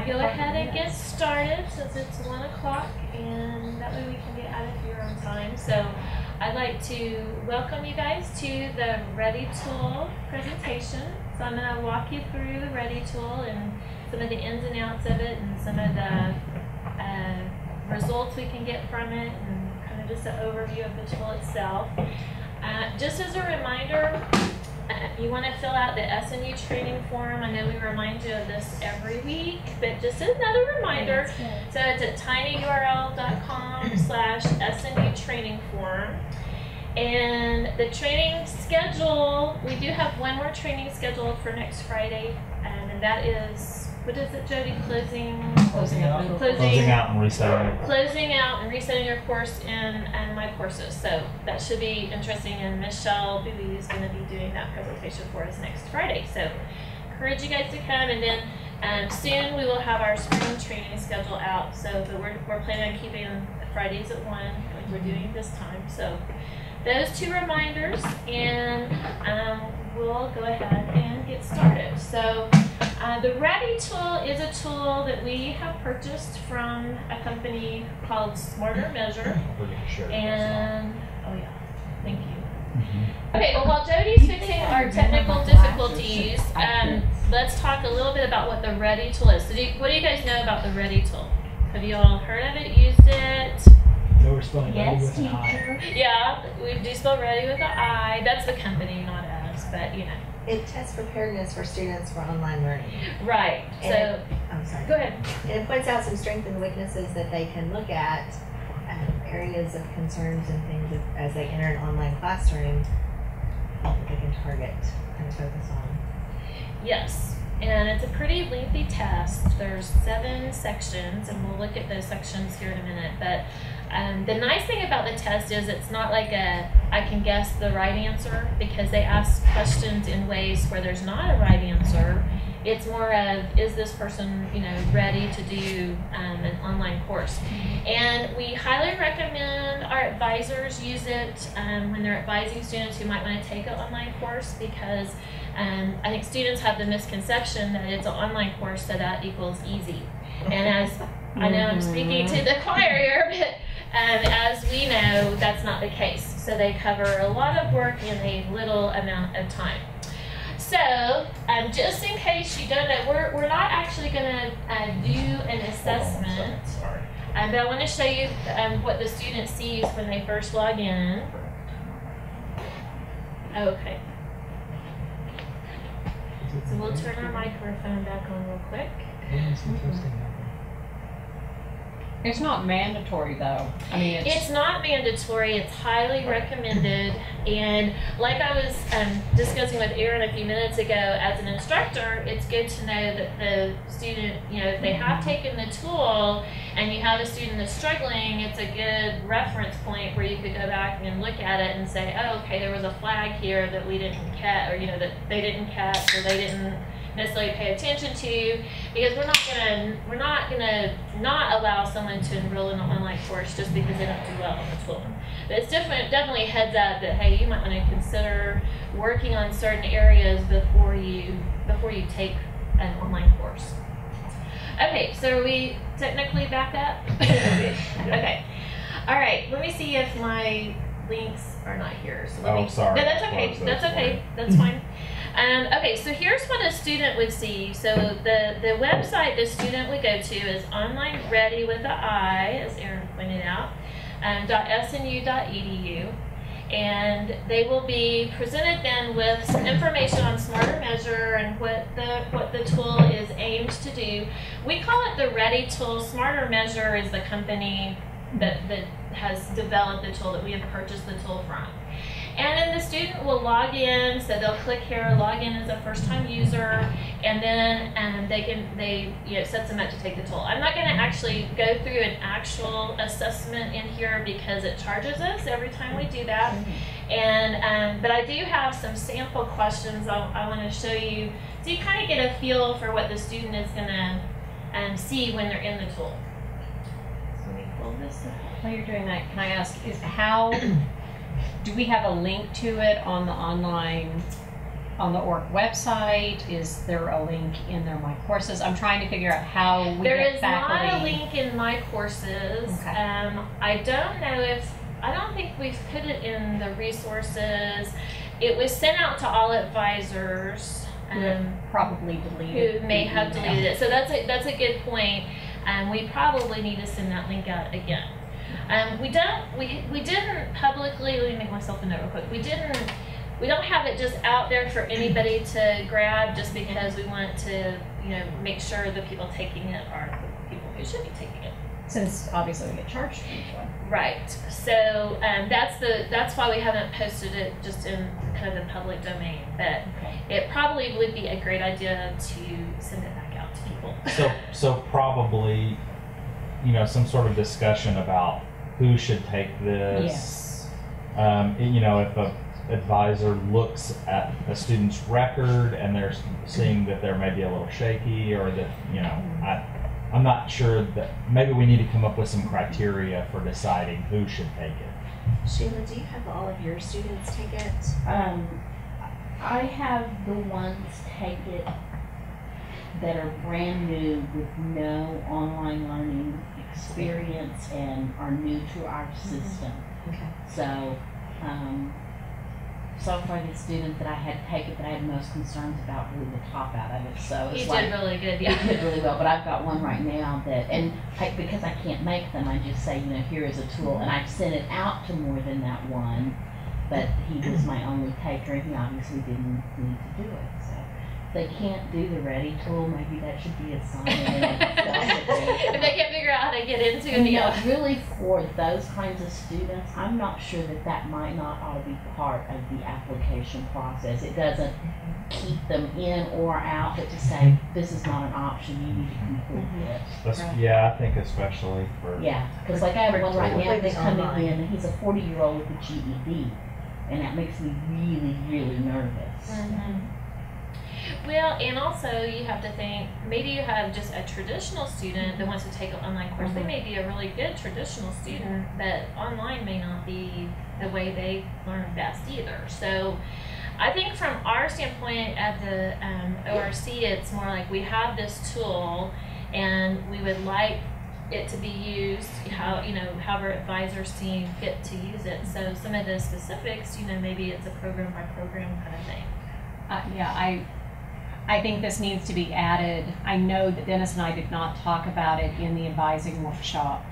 Go ahead and get started since it's 1 o'clock, and that way we can get out of here on time. So I'd like to welcome you guys to the READI Tool presentation. So I'm going to walk you through the READI Tool and some of the ins and outs of it and some of the results we can get from it and kind of just an overview of the tool itself. Just as a reminder, you want to fill out the SNU training form. I know we remind you of this every week, but just another reminder. So it's at tinyurl.com/SNU training form. And the training schedule, we do have one more training scheduled for next Friday, and that is, what is it, Jody? Closing out and resetting. Closing out and resetting your course in my courses. So that should be interesting, and Michelle Bowie is going to be doing that presentation for us next Friday. So encourage you guys to come, and then soon we will have our spring training schedule out. So but we're planning on keeping Fridays at 1 like we're doing this time. So those two reminders, and we'll go ahead and get started. So the READI Tool is a tool that we have purchased from a company called Smarter Measure. And, oh yeah, thank you. Okay, well, while Jody's fixing our technical difficulties, let's talk a little bit about what the READI Tool is. So what do you guys know about the READI Tool? Have you all heard of it, used it? No, we're spelling READI with an I. Yeah, we do spell READI with an I. That's the company, not us, but you know. It tests preparedness for students for online learning. Right. And I'm sorry. Go ahead. And it points out some strengths and weaknesses that they can look at, areas of concerns and things as they enter an online classroom that they can target and focus on. Yes. And it's a pretty lengthy test. There's 7 sections, and we'll look at those sections here in a minute. But the nice thing about the test is it's not like I can guess the right answer, because they ask questions in ways where there's not a right answer. It's more of, is this person, ready to do an online course? And we highly recommend our advisors use it when they're advising students who might want to take an online course, because I think students have the misconception that it's an online course, so that equals easy. And as I know I'm speaking to the choir here, but as we know, that's not the case. So they cover a lot of work in a little amount of time. So just in case you don't know, we're not actually going to do an assessment, but I want to show you what the student sees when they first log in. Okay. So we'll turn our microphone back on real quick. It's not mandatory, though. I mean, it's not mandatory. It's highly recommended. And like I was discussing with Erin a few minutes ago, as an instructor, it's good to know that the student, if they have taken the tool and you have a student that's struggling, it's a good reference point where you could go back and look at it and say, oh, okay, there was a flag here that we didn't catch, or that they didn't catch, or they didn't necessarily pay attention to, because we're not gonna not allow someone to enroll in an online course just because they don't do well on the tool. But it's definitely a heads up that, hey, you might want to consider working on certain areas before you take an online course. Okay, so are we technically back up? Okay. All right. Let me see if my links are not here. So sorry. No, that's okay. That's okay. That's fine. Okay, so here's what a student would see. So the website the student would go to is online ready with an I, as Erin pointed out, .snu.edu. And they will be presented then with some information on Smarter Measure and what the tool is aimed to do. We call it the READI Tool. Smarter Measure is the company that has developed the tool, that we have purchased the tool from. And then the student will log in, so they'll click here, log in as a first-time user, and then it sets them up to take the tool. I'm not going to actually go through an actual assessment in here because it charges us every time we do that. And but I do have some sample questions I want to show you, so you kind of get a feel for what the student is going to see when they're in the tool. So let me pull this up. While you're doing that, can I ask, do we have a link to it on the ORC website? Is there a link in there, My Courses? I'm trying to figure out how we get faculty. There is not a link in My Courses. Okay. I don't think we've put it in the resources. It was sent out to all advisors. Probably deleted. Who may have deleted it. So that's a good point. We probably need to send that link out again. We didn't publicly, let me make myself a note real quick. We don't have it just out there for anybody to grab just because we want to, make sure the people taking it are the people who should be taking it. Since obviously we get charged for each one. Right. So that's why we haven't posted it just in kind of the public domain. But it probably would be a great idea to send it back out to people. So probably, some sort of discussion about who should take this. Yes. If a advisor looks at a student's record and they're seeing that they're maybe a little shaky, or that I'm not sure, that maybe we need to come up with some criteria for deciding who should take it. Sheila, do you have all of your students take it? I have the ones take it that are brand new with no online learning experience and are new to our system. Okay. So, so far the student that I had take it that I had most concerns about blew the top out of it. So it's He did really good, yeah. He did really well, but I've got one right now that, because I can't make them, I just say, here is a tool, and I've sent it out to more than that one, but he was my only taker, and he obviously didn't need to do it. So if they can't do the READI tool, maybe that should be a sign in itself. If they can't figure out how to get into And it, really for those kinds of students, I'm not sure that might not ought to be part of the application process. It doesn't keep them in or out, but to say, this is not an option, you need to complete this. Yeah, I think especially for... Yeah, because like I have one right now that's coming online. in, and he's a 40-year-old with a GED, and that makes me really, really nervous. Well, and also you have to think, maybe you have just a traditional student that wants to take an online course. They may be a really good traditional student, but online may not be the way they learn best either. So I think from our standpoint at the ORC, it's more like we have this tool and we would like it to be used however advisors seem fit to use it. So some of the specifics, maybe it's a program by program kind of thing. I think this needs to be added. I know that Dennis and I did not talk about it in the advising workshop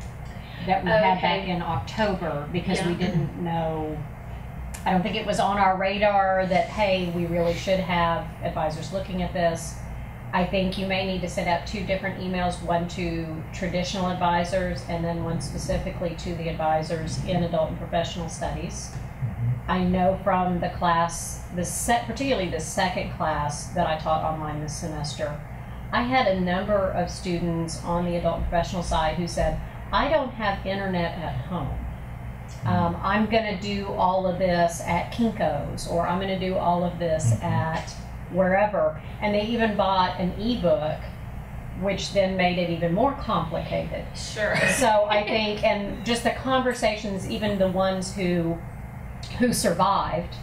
that we had back in October, because we didn't know, I don't think it was on our radar that, hey, we really should have advisors looking at this. I think you may need to send out 2 different emails, one to traditional advisors and then one specifically to the advisors in adult and professional studies. I know from the class, particularly the second class that I taught online this semester, I had a number of students on the adult and professional side who said, I don't have internet at home. I'm going to do all of this at Kinko's, or I'm going to do all of this at wherever. And they even bought an ebook, which then made it even more complicated. Sure. So I think, and just the conversations, even the ones who survived,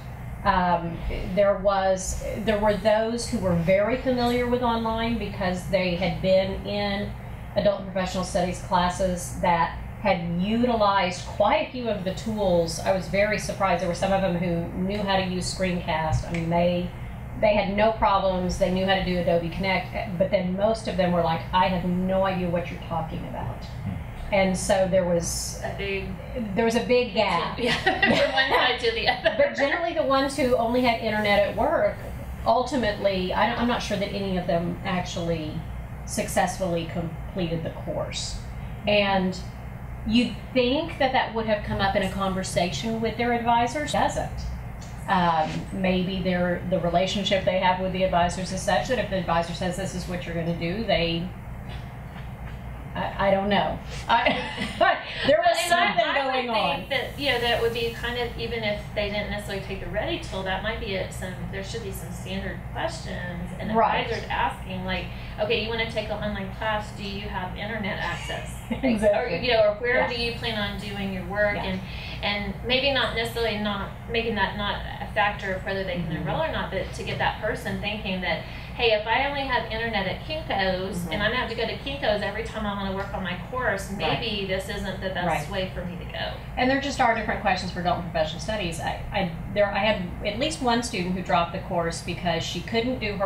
there were those who were very familiar with online because they had been in adult and professional studies classes that had utilized quite a few of the tools. I was very surprised. There were some of them who knew how to use Screencast. I mean, they had no problems. They knew how to do Adobe Connect, but then most of them were like, I have no idea what you're talking about. And so there was a big gap. Yeah, from one side to the other. But generally the ones who only had internet at work, ultimately, I'm not sure that any of them actually successfully completed the course. And you'd think that would have come up in a conversation with their advisors. It doesn't. Maybe the relationship they have with the advisors is such that if the advisor says this is what you're going to do, I don't know. There was something going on. I would think that, you know, that would be kind of, even if they didn't necessarily take the READI tool, that might be there should be some standard questions and advisors asking, like, okay, you want to take an online class, do you have internet access? Exactly. Or, you know, or where do you plan on doing your work? And maybe not necessarily making that not a factor of whether they can enroll or not, but to get that person thinking that, hey, if I only have internet at Kinko's and I'm going to have to go to Kinko's every time I want to work on my course, maybe this isn't the best way for me to go. And there just are different questions for adult and professional studies. I had at least one student who dropped the course because she couldn't do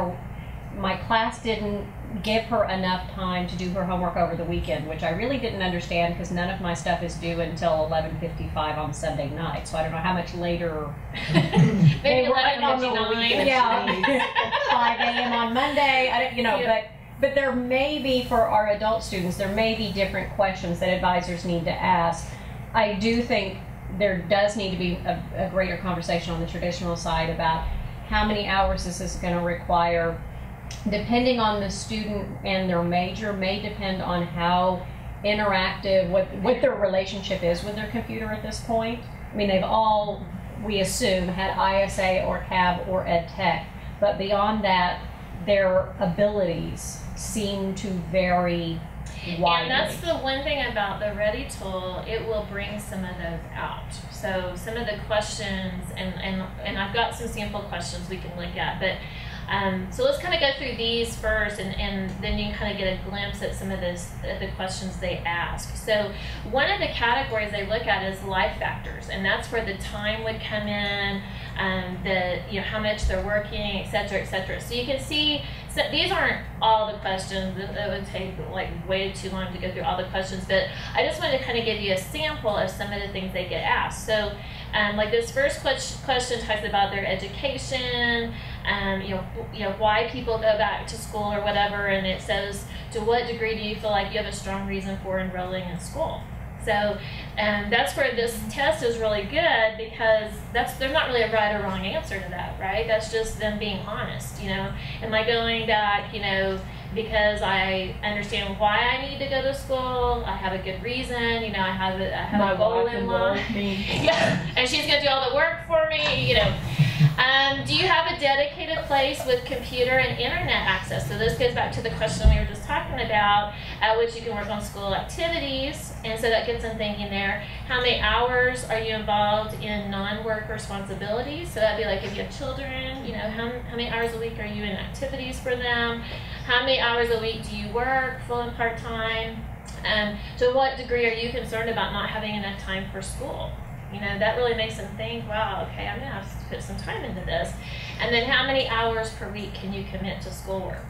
my class didn't give her enough time to do her homework over the weekend, which I really didn't understand because none of my stuff is due until 11:55 on Sunday night. So I don't know how much later. Maybe 11:59. Yeah, 5 a.m. on Monday. But there may be, for our adult students, there may be different questions that advisors need to ask. I do think there does need to be a greater conversation on the traditional side about how many hours this is going to require. Depending on the student and their major may depend on how interactive, what their relationship is with their computer at this point. I mean, they've all, we assume, had ISA or CAB or Ed Tech, but beyond that, their abilities seem to vary widely. And that's the one thing about the READI tool, it will bring some of those out. So some of the questions, and I've got some sample questions we can look at, but so let's kind of go through these first, and then you can kind of get a glimpse at some of the questions they ask. So one of the categories they look at is life factors, and that's where the time would come in, how much they're working, et cetera, et cetera. So you can see, so these aren't all the questions. It would take like way too long to go through all the questions, but I just wanted to kind of give you a sample of some of the things they get asked. So like this first question talks about their education, why people go back to school or whatever, and it says, to what degree do you feel like you have a strong reason for enrolling in school? So that's where this test is really good, because there's not really a right or wrong answer to that, right? That's just them being honest, Am I going back, because I understand why I need to go to school, I have a good reason, I have a goal in mind. Yeah, and she's going to do all the work for me, Do you have a dedicated place with computer and internet access? So this goes back to the question we were just talking about, at which you can work on school activities, and so that gets them thinking there. How many hours are you involved in non-work responsibilities? So that'd be like if you have children, how many hours a week are you in activities for them? How many hours a week do you work, full and part-time? To what degree are you concerned about not having enough time for school? That really makes them think, wow, okay, I'm going to have to put some time into this. And then how many hours per week can you commit to schoolwork?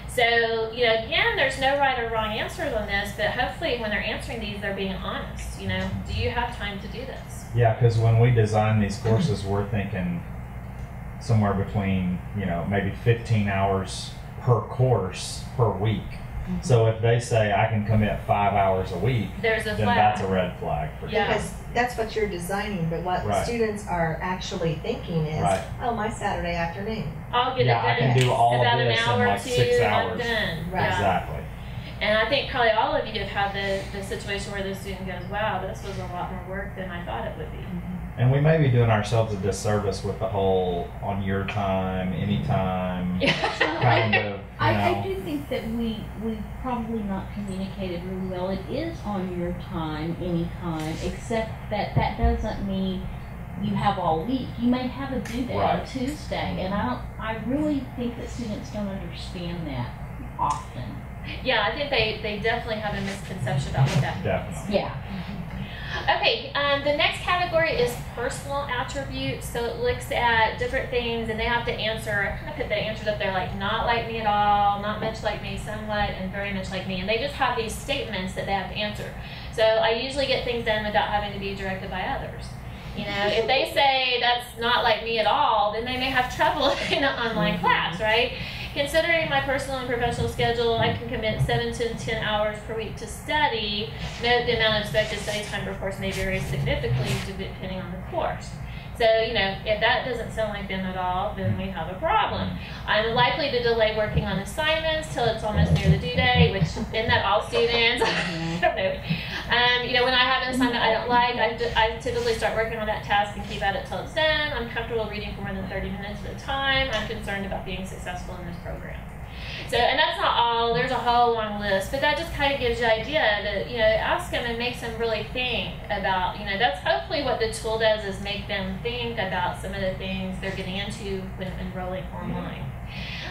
So, again, there's no right or wrong answers on this, but hopefully when they're answering these, they're being honest. Do you have time to do this? Yeah, because when we design these courses, we're thinking somewhere between, maybe 15 hours per course per week. Mm-hmm. So if they say I can commit 5 hours a week, then that's a red flag for sure. Because that's what you're designing, but what students are actually thinking is, oh, my Saturday afternoon. I'll get it done. I can do all about of this an hour in like 6 hours. I'm done. Right. Exactly. And I think probably all of you have had the situation where the student goes, wow, this was a lot more work than I thought it would be. Mm-hmm. And we may be doing ourselves a disservice with the whole on your time, anytime kind of. I do think that we've probably not communicated really well. It is on your time, anytime, except that doesn't mean you have all week. You may have a due date on Tuesday, and I really think that students don't understand that often. Yeah, I think they definitely have a misconception about what that means. Definitely. Yeah. Okay, the next category is personal attributes. So it looks at different things, and they have to answer. I kind of put the answers up there like not like me at all, not much like me, somewhat, and very much like me. And they just have these statements that they have to answer. So I usually get things done without having to be directed by others. If they say that's not like me at all, then they may have trouble in an online class, right? Considering my personal and professional schedule, I can commit 7 to 10 hours per week to study. Note the amount of expected study time per course may vary significantly depending on the course. So, you know, if that doesn't sound like them at all, then we have a problem. I'm likely to delay working on assignments till it's almost near the due date, which isn't that all students? I don't know. You know, when I have an assignment I don't like, I typically start working on that task and keep at it till it's done. I'm comfortable reading for more than 30 minutes at a time. I'm concerned about being successful in this program. So, and that's not all, there's a whole long list, but that just kind of gives you an idea that, you know, ask them and makes them really think about, you know, that's hopefully what the tool does, is make them think about some of the things they're getting into when enrolling online.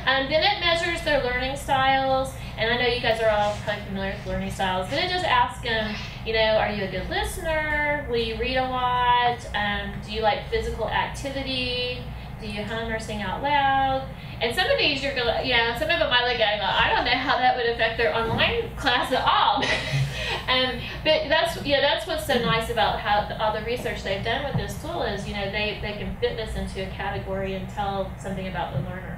Then it measures their learning styles, and I know you guys are all probably familiar with learning styles, but it just asks them, you know, are you a good listener? Will you read a lot? Do you like physical activity? Do you hum or sing out loud? And some of these you're going, yeah, some of them I look at and go, I don't know how that would affect their online class at all. But that's what's so nice about how all the research they've done with this tool is, you know, they can fit this into a category and tell something about the learner.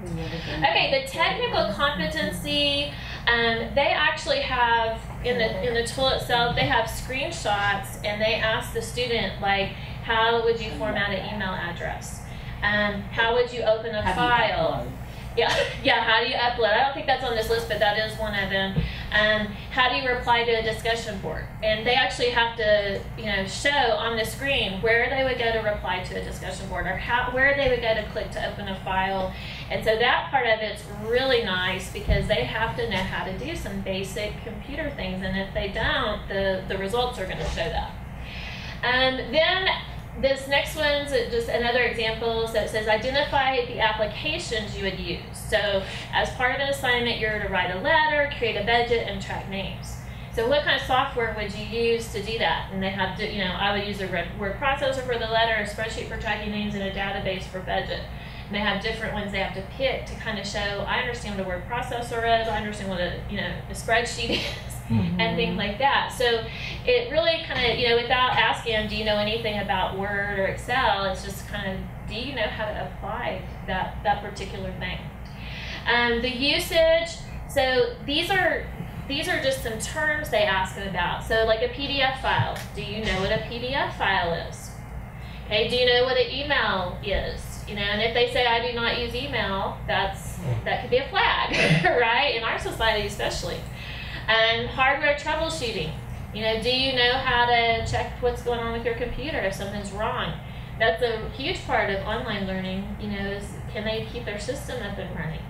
Okay, the technical competency, they actually have, in the tool itself, they have screenshots, and they ask the student, like, how would you format an email address? How would you open a file? Yeah, how do you upload? I don't think that's on this list, but that is one of them. How do you reply to a discussion board? And they actually have to, you know, show on the screen where they would go to reply to a discussion board, or where they would go to click to open a file. And so that part of it's really nice, because they have to know how to do some basic computer things, and if they don't, the results are going to show that. Then this next one's just another example. So it says identify the applications you would use. So as part of an assignment, you're to write a letter, create a budget, and track names. So what kind of software would you use to do that? And they have to, you know, I would use a word processor for the letter, a spreadsheet for tracking names, and a database for budget. And they have different ones they have to pick to kind of show, I understand what a word processor is, I understand what a spreadsheet is. And things like that. So it really kind of, you know, without asking them, do you know anything about Word or Excel, it's just kind of, do you know how to apply that particular thing? The usage, so these are just some terms they ask them about. So like a PDF file, do you know what a PDF file is? Okay, do you know what an email is? You know, and if they say I do not use email, that could be a flag, right? In our society especially. Hardware troubleshooting. You know, do you know how to check what's going on with your computer if something's wrong? That's a huge part of online learning, you know, is can they keep their system up and running?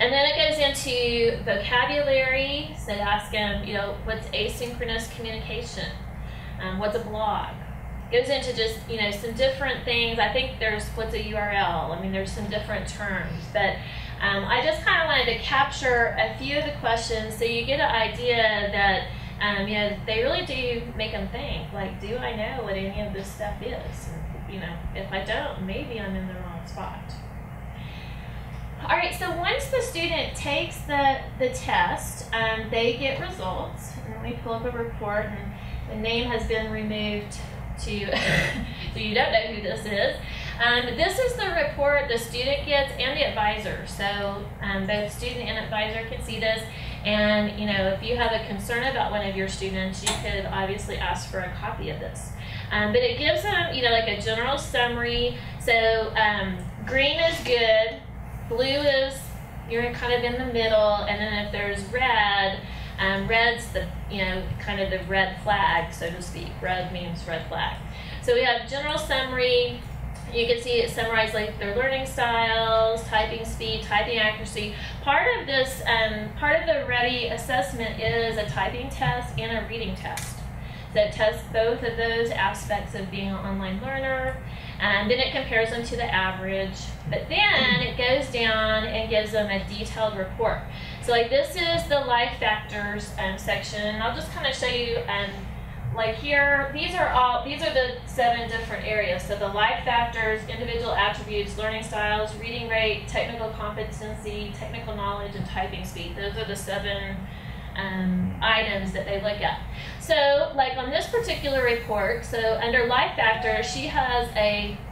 And then it goes into vocabulary. So ask them, you know, what's asynchronous communication? What's a blog? Goes into just, you know, some different things. I think there's what's a URL. I mean, there's some different terms, but I just kind of wanted to capture a few of the questions so you get an idea that, you know, they really do make them think, like, do I know what any of this stuff is? And, you know, if I don't, maybe I'm in the wrong spot. All right, so once the student takes the test, they get results, and we pull up a report, and the name has been removed to, so you don't know who this is. This is the report the student gets and the advisor. So both student and advisor can see this. And, you know, if you have a concern about one of your students, you could obviously ask for a copy of this. But it gives them, you know, like a general summary. So green is good, blue is you're kind of in the middle, and then if there's red, red's the, you know, kind of the red flag, so to speak. Red means red flag. So we have general summary. You can see it summarized like their learning styles, typing speed, typing accuracy. Part of this, part of the READI assessment is a typing test and a reading test. So it tests both of those aspects of being an online learner. And then it compares them to the average. But then it goes down and gives them a detailed report. So like this is the life factors section. I'll just kind of show you like here, these are the 7 different areas. So the life factors, individual attributes, learning styles, reading rate, technical competency, technical knowledge, and typing speed. Those are the 7 items that they look at. So like on this particular report, so under life factors, she has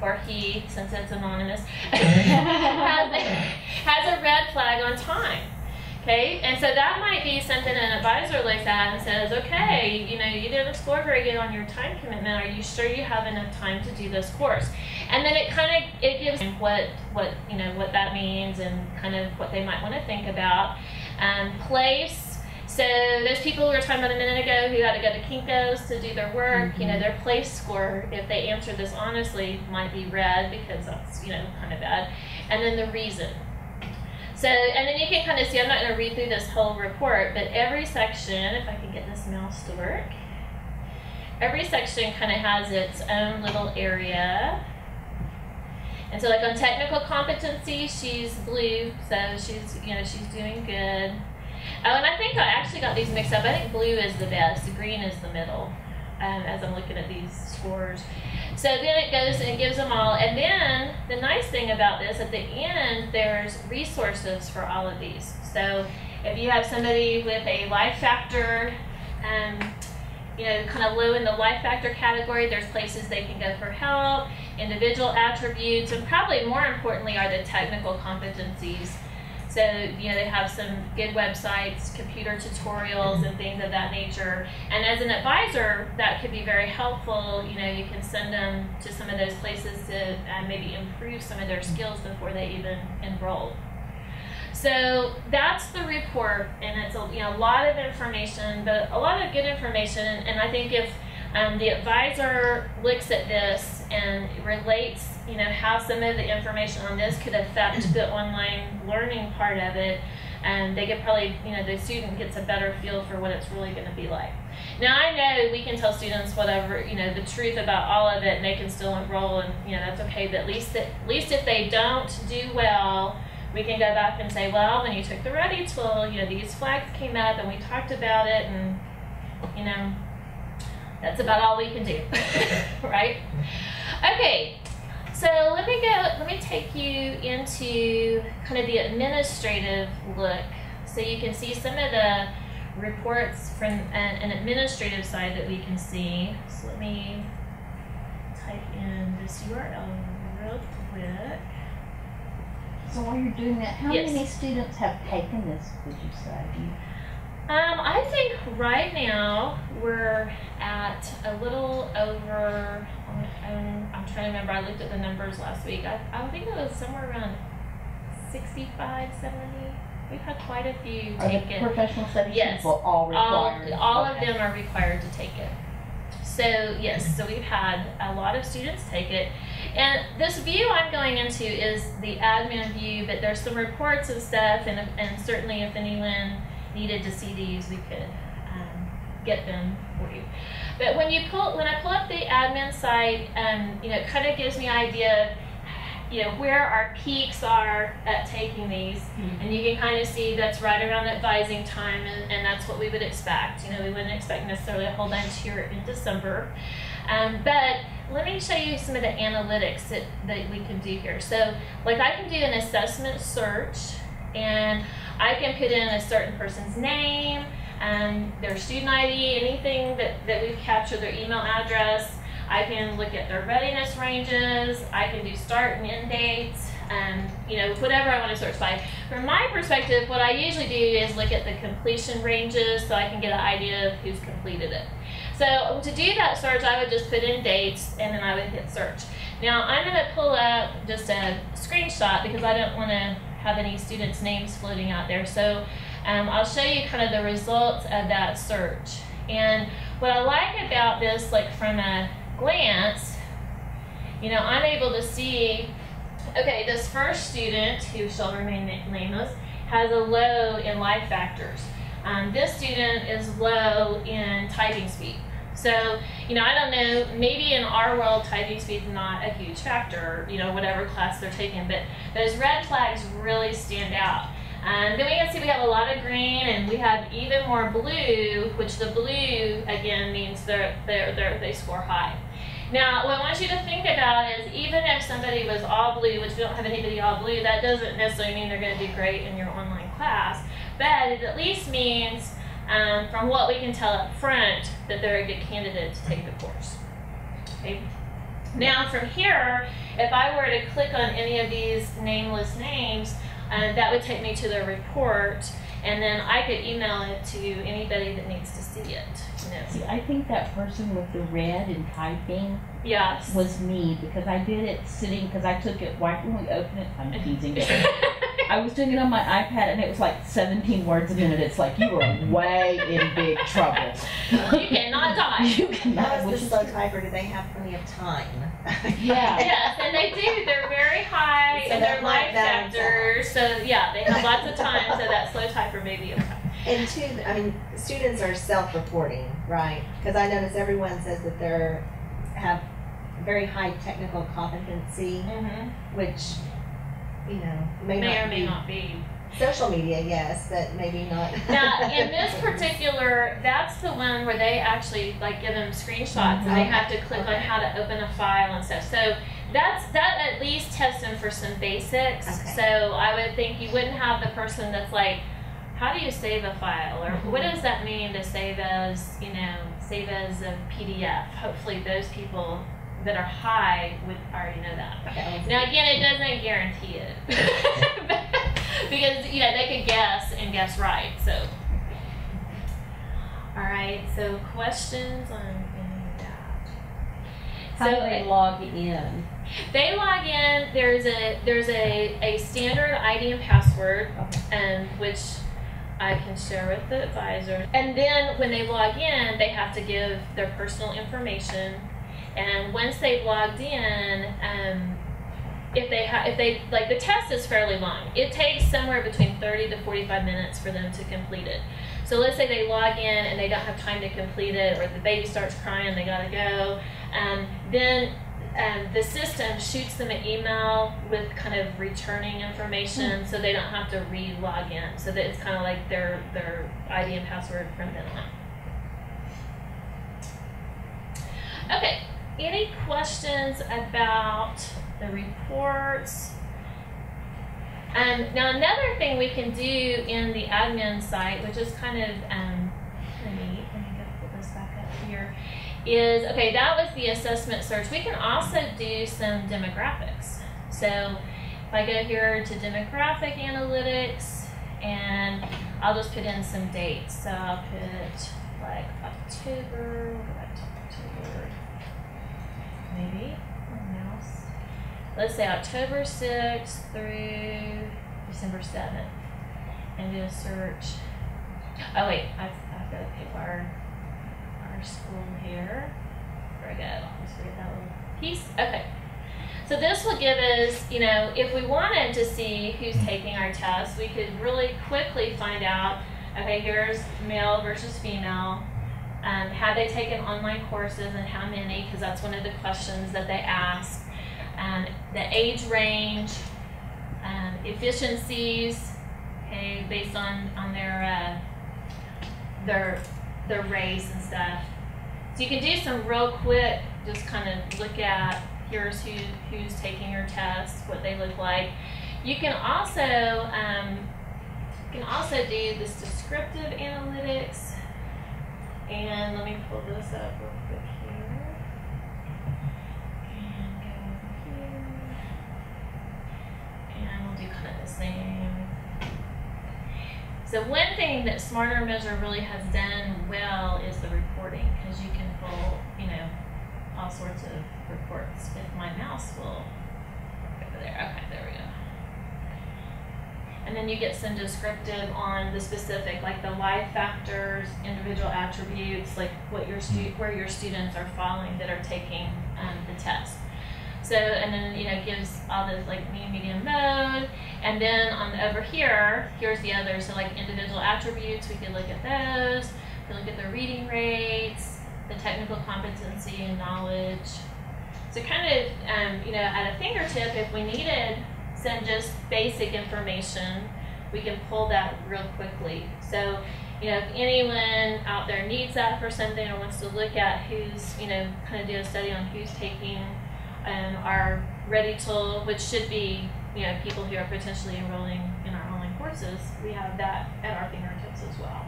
or he, since it's anonymous, has a red flag on time. Okay, and so that might be something an advisor looks at and says, okay, you know, you didn't score very good on your time commitment. Are you sure you have enough time to do this course? And then it gives what that means and kind of what they might want to think about. Place. So those people we were talking about a minute ago who had to go to Kinko's to do their work, you know, their place score, if they answered this honestly, might be red because that's, you know, kind of bad. And then the reason. So, and then you can kind of see, I'm not going to read through this whole report, but every section, if I can get this mouse to work, every section kind of has its own little area. And so like on technical competency, she's blue, so she's, you know, she's doing good. Oh, and I think I actually got these mixed up. I think blue is the best, the green is the middle, as I'm looking at these scores. So then it goes and it gives them all. And then the nice thing about this, at the end, there's resources for all of these. So if you have somebody with a life factor, you know, kind of low in the life factor category, there's places they can go for help, individual attributes, and probably more importantly are the technical competencies. So, you know, they have some good websites, computer tutorials, and things of that nature. And as an advisor, that could be very helpful. You know, you can send them to some of those places to maybe improve some of their skills before they even enroll. So that's the report, and it's a lot of information, but a lot of good information. And I think if the advisor looks at this and relates, you know, how some of the information on this could affect the online learning part of it, and they could probably, you know, the student gets a better feel for what it's really going to be like. Now I know we can tell students whatever, you know, the truth about all of it, and they can still enroll, and you know that's okay. But at least if they don't do well, we can go back and say, well, when you took the READI tool, you know, these flags came up, and we talked about it, and you know. That's about all we can do, right? Okay, so let me take you into kind of the administrative look so you can see some of the reports from an administrative side that we can see. So let me type in this URL real quick. So while you're doing that, how Yes. many students have taken this, would you say? I think right now we're at a little over, I'm trying to remember, I looked at the numbers last week. I think it was somewhere around 65, 70. We've had quite a few take it. Are the professional studies Yes. people all required? All of Okay. them are required to take it. So yes, so we've had a lot of students take it. And this view I'm going into is the admin view, but there's some reports and stuff, and certainly if anyone needed to see these, we could get them for you. But when I pull up the admin site, you know, it kind of gives me an idea of, you know, where our peaks are at taking these, and you can kind of see that's right around advising time, and that's what we would expect. You know, we wouldn't expect necessarily a whole bunch here in December. But let me show you some of the analytics that we can do here. So, like, I can do an assessment search, and I can put in a certain person's name, their student ID, anything that we've captured, their email address. I can look at their readiness ranges. I can do start and end dates, you know, whatever I want to search by. From my perspective, what I usually do is look at the completion ranges so I can get an idea of who's completed it. So to do that search, I would just put in dates, and then I would hit search. Now I'm going to pull up just a screenshot because I don't want to have any students' names floating out there. So I'll show you kind of the results of that search. And what I like about this, like from a glance, you know, I'm able to see, okay, this first student, who shall remain nameless, has a low in life factors. This student is low in typing speed. So, you know, I don't know, maybe in our world typing speed is not a huge factor, you know, whatever class they're taking, but those red flags really stand out. Then we can see we have a lot of green, and we have even more blue, which the blue, again, means they score high. Now, what I want you to think about is even if somebody was all blue, which we don't have anybody all blue, that doesn't necessarily mean they're going to do great in your online class, but it at least means, from what we can tell up front, that they're a good candidate to take the course. Okay. Now, from here, if I were to click on any of these nameless names, that would take me to the report, and then I could email it to anybody that needs to see it. You know. See, I think that person with the red and typing Yes. was me, because I did it sitting, because I took it right when we opened it. I'm teasing it. I was doing it on my iPad, and it was like 17 words a minute. It's like, you were way in big trouble. You cannot die. You cannot. How is Which the is slow typer? Do they have plenty of time? Yeah. Yes, and they do. They're very high So in their that life might balance factors. So yeah, they have lots of time. So that slow typer may be okay. And two, I mean, students are self-reporting, right? Because I notice everyone says that they're have very high technical competency, which, you know, may May not or may be not be. social media, yes, but maybe not. Now, in this particular, that's the one where they actually like give them screenshots and they have to click on how to open a file and stuff. So that at least tests them for some basics. Okay. So I would think you wouldn't have the person that's like, how do you save a file? Or what does that mean to save as, you know, save as a PDF? Hopefully those people that are high would already know that. Okay. Now again, it doesn't guarantee it. Because, you know, they could guess and guess right, so. All right, so questions on any of that? How do they log in? They log in, there's a standard ID and password, which I can share with the advisor. And then when they log in, they have to give their personal information. And once they've logged in, if they like, the test is fairly long. It takes somewhere between 30 to 45 minutes for them to complete it. So let's say they log in and they don't have time to complete it, or the baby starts crying, they gotta go. Then the system shoots them an email with kind of returning information, so they don't have to re-log in. So that it's kind of like their ID and password from then on. Okay, any questions about the reports? Now another thing we can do in the admin site, which is kind of neat, let me go pull this back up here, is, okay, that was the assessment search. We can also do some demographics. So if I go here to demographic analytics, and I'll just put in some dates. So I'll put like October, what did I talk October? Maybe, mouse. Let's say October 6th through December 7th. And do a search. Oh wait, I've got to pick our school here. There we go. I'll just read that little piece. Okay. So this will give us, you know, if we wanted to see who's taking our test, we could really quickly find out, okay, here's male versus female. Have they taken online courses and how many? Because that's one of the questions that they ask. The age range, efficiencies, okay, based on their race and stuff. So you can do some real quick, just kind of look at, here's who's taking your test, what they look like. You can also do this descriptive analytics. And let me pull this up real quick here. And go over here. And we'll do kind of the same. So one thing that Smarter Measure really has done well is the reporting, because you can pull, you know, all sorts of reports. If my mouse will go over there. Okay, there we go. And then you get some descriptive on the specific, like the life factors, individual attributes, like what your where your students are falling that are taking the test. So, and then, you know, gives all those like mean, medium, mode. And then on over here, here's the others. So like individual attributes, we could look at those. We could look at the reading rates, the technical competency and knowledge. So kind of, you know, at a fingertip, if we needed some just basic information, we can pull that real quickly. So, you know, if anyone out there needs that for something or wants to look at who's, you know, kind of do a study on who's taking our READI Tool, which should be, you know, people who are potentially enrolling in our online courses, we have that at our fingertips as well.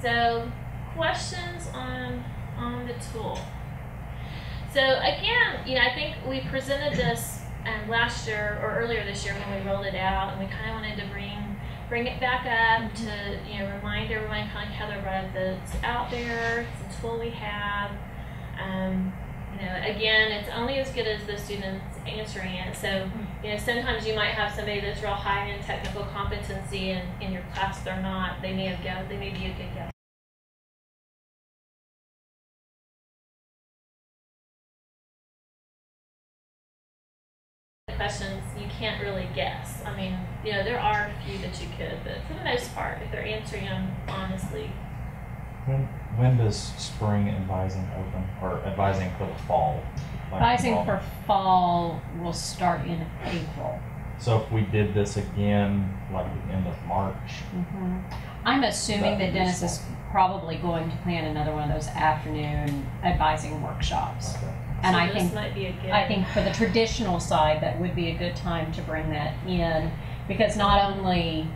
So, questions on the tool. So again, you know, I think we presented this last year or earlier this year when we rolled it out, and we kind of wanted to bring it back up to, you know, remind everyone kind of how the read that's out there. It's a tool we have. You know, again, it's only as good as the students answering it. So, you know, sometimes you might have somebody that's real high in technical competency, and in your class they're not. They may be a good guess. Questions you can't really guess. I mean, you know, there are a few that you could, but for the most part, if they're answering them honestly. When does spring advising open, or advising for the fall? Advising for fall will start in April. So if we did this again, like the end of March. I'm assuming that Dennis is probably going to plan another one of those afternoon advising workshops. Okay. And So I think for the traditional side, that would be a good time to bring that in, because not only,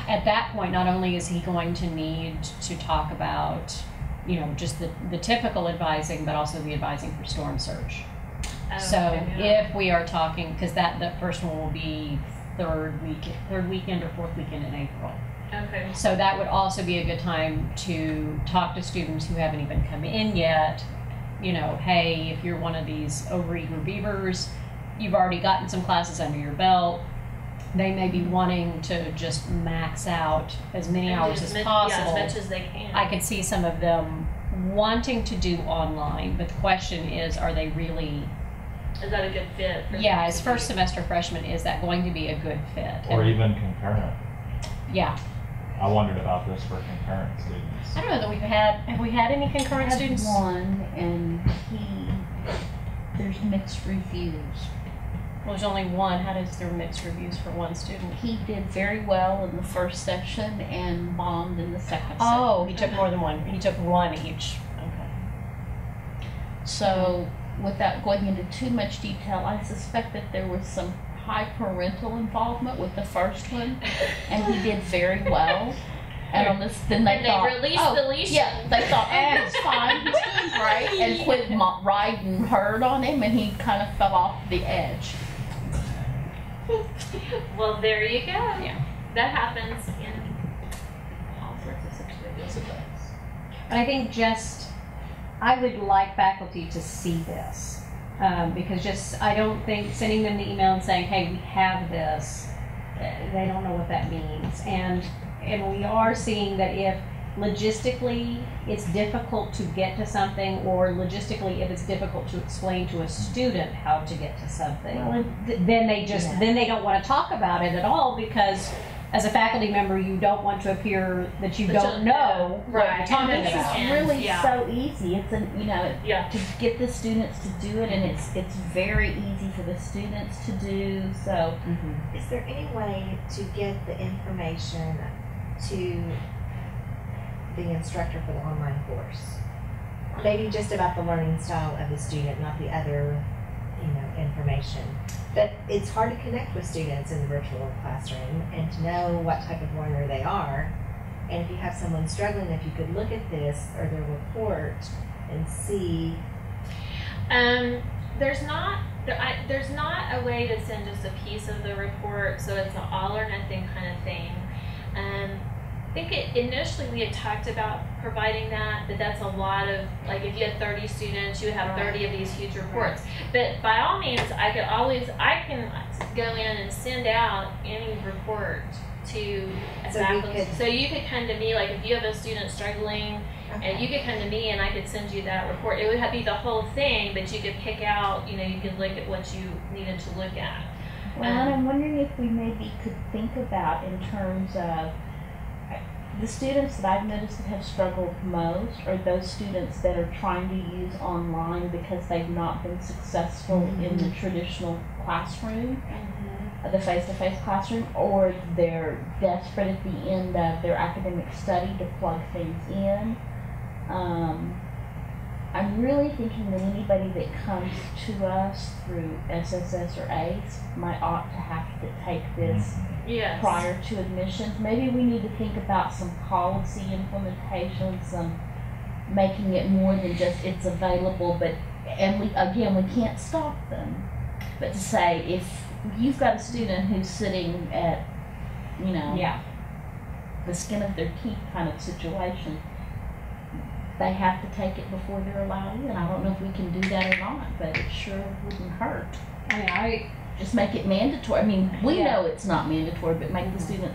at that point, not only is he going to need to talk about, you know, just the typical advising, but also the advising for storm surge. So if we are talking, because the first one will be third weekend or fourth weekend in April. Okay. So that would also be a good time to talk to students who haven't even come in yet. You know, hey, if you're one of these overeager beavers, you've already gotten some classes under your belt. They may be wanting to just max out as many hours as possible. Yeah, as much as they can. I could see some of them wanting to do online, but the question is, are they really? Is that a good fit? Yeah, as first semester freshmen, is that going to be a good fit? Or even concurrent. Yeah. I wondered about this for concurrent students. I don't know that have we had any concurrent students? One, and there's mixed reviews. Well, there's only one. How does there mixed reviews for one student? He did very well in the first session and bombed in the second Oh, session. he took more than one. He took one each. Okay. So, without going into too much detail, I suspect that there was some high parental involvement with the first one, and he did very well. And on this, then they thought, released the leash. Yeah, they thought, it's fine, he's doing great, and quit riding herd on him, and he kind of fell off the edge. Well, there you go. Yeah. That happens in all sorts of situations. Yes, it does. But I think I would like faculty to see this. Because I don't think sending them the email and saying, hey, we have this, they don't know what that means. And we are seeing that if logistically it's difficult to get to something, or logistically if it's difficult to explain to a student how to get to something, then they don't want to talk about it at all, because as a faculty member, you don't want to appear that you don't know what you're talking about. It's really so easy. It's to get the students to do it, and it's very easy for the students to do. So, is there any way to get the information to the instructor for the online course? Maybe just about the learning style of the student, not the other, information. But it's hard to connect with students in the virtual classroom and to know what type of learner they are. And if you have someone struggling, if you could look at this or their report and see. There's not a way to send just a piece of the report, so it's an all or nothing kind of thing. I think initially we had talked about providing that, but that's a lot of, like, if you had 30 students, you would have 30 of these huge reports. But by all means, I can go in and send out any report to a faculty. So you could come to me, like if you have a student struggling, and you could come to me and I could send you that report. It would be the whole thing, but you could pick out, you could look at what you needed to look at. Well, and I'm wondering if we maybe could think about in terms of the students that I've noticed that have struggled most are those students that are trying to use online because they've not been successful in the traditional classroom, the face-to-face classroom, or they're desperate at the end of their academic study to plug things in. I'm really thinking that anybody that comes to us through SSS or ACE ought to have to take this prior to admissions. Maybe we need to think about some policy implementation, some making it more than just it's available, but we can't stop them. But to say, if you've got a student who's sitting at, you know, Yeah. the skin of their teeth kind of situation, they have to take it before they're allowed in. I don't know if we can do that or not, but it sure wouldn't hurt. I mean, Just make it mandatory. I mean, we Yeah. know it's not mandatory, but make the student,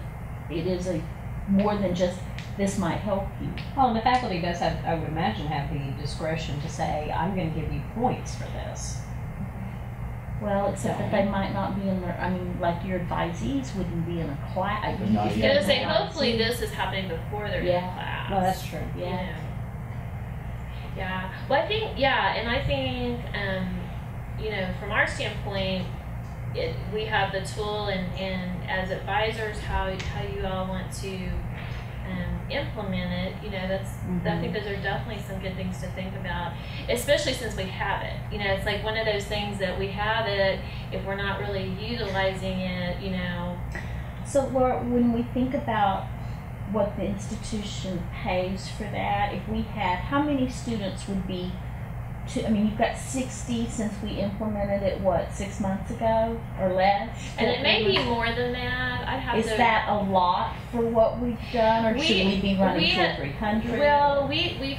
it is a more than just, this might help you. well, and the faculty does have, I would imagine, have the discretion to say, I'm gonna give you points for this. Well, except that they might not be in their, I mean, like your advisees wouldn't be in a class. They're not I was yet. gonna say, hopefully this is happening before they're in Yeah. class. Well, that's true. You Yeah. know. Yeah. Well, I think, yeah, and I think, you know, from our standpoint, we have the tool, and as advisors, how you all want to implement it. You know, I think those are definitely some good things to think about, especially since we have it. You know, it's like one of those things that we have it, if we're not really utilizing it, you know. So, Laura, when we think about what the institution pays for that, if we had, how many students would be, I mean, you've got 60 since we implemented it, what, 6 months ago or less? And it may be more than that. I'd have Is to. that a lot for what we've done, or should we be running 200 or 300? Well, we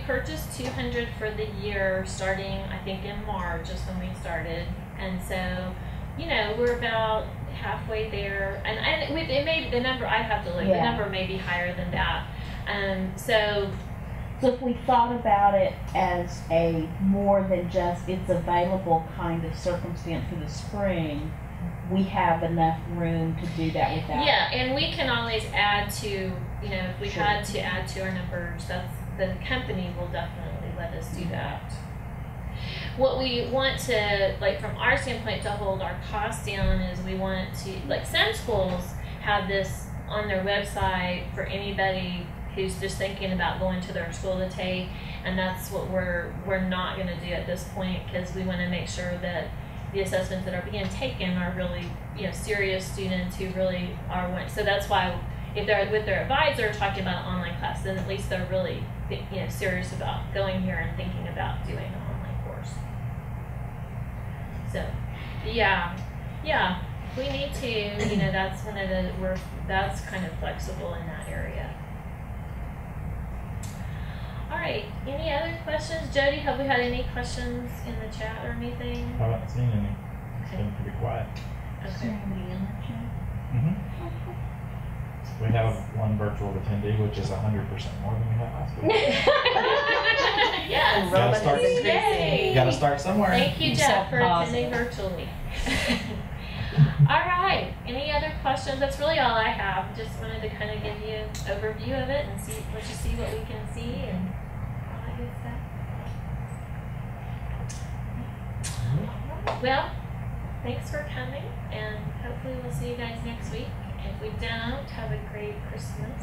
purchased 200 for the year, starting I think in March, just when we started, and so, you know, we're about halfway there, and it may, the number, I have to look. The Yeah. number may be higher than that. So So if we thought about it as a more than just it's available kind of circumstance for the spring, we have enough room to do that without. yeah, and we can always add to, you know, if we Sure. had to add to our numbers, the company will definitely let us do that. What we want to, like from our standpoint, to hold our costs down is we want to, like some schools have this on their website for anybody who's just thinking about going to their school to take, and that's what we're not going to do at this point, because we want to make sure that the assessments that are being taken are really, you know, serious students who really are. So that's why if they're with their advisor talking about an online class, then at least they're really, you know, serious about going here and thinking about doing an online course. So, yeah, we need to, you know, that's one of the, that's kind of flexible in that area. All right, any other questions? Jody, have we had any questions in the chat or anything? I haven't seen any. It's been pretty quiet. Is there anybody in the chat? We have one virtual attendee, which is 100% more than we had last week. Yes. Enrollment start- is increasing. Yay. You gotta start somewhere. Thank you, You're Jeff, so for positive. attending virtually. All right, any other questions? That's really all I have. Just wanted to kind of give you an overview of it and let you see what we can see and all that good stuff. Well, thanks for coming, and hopefully we'll see you guys next week. If we don't, have a great Christmas.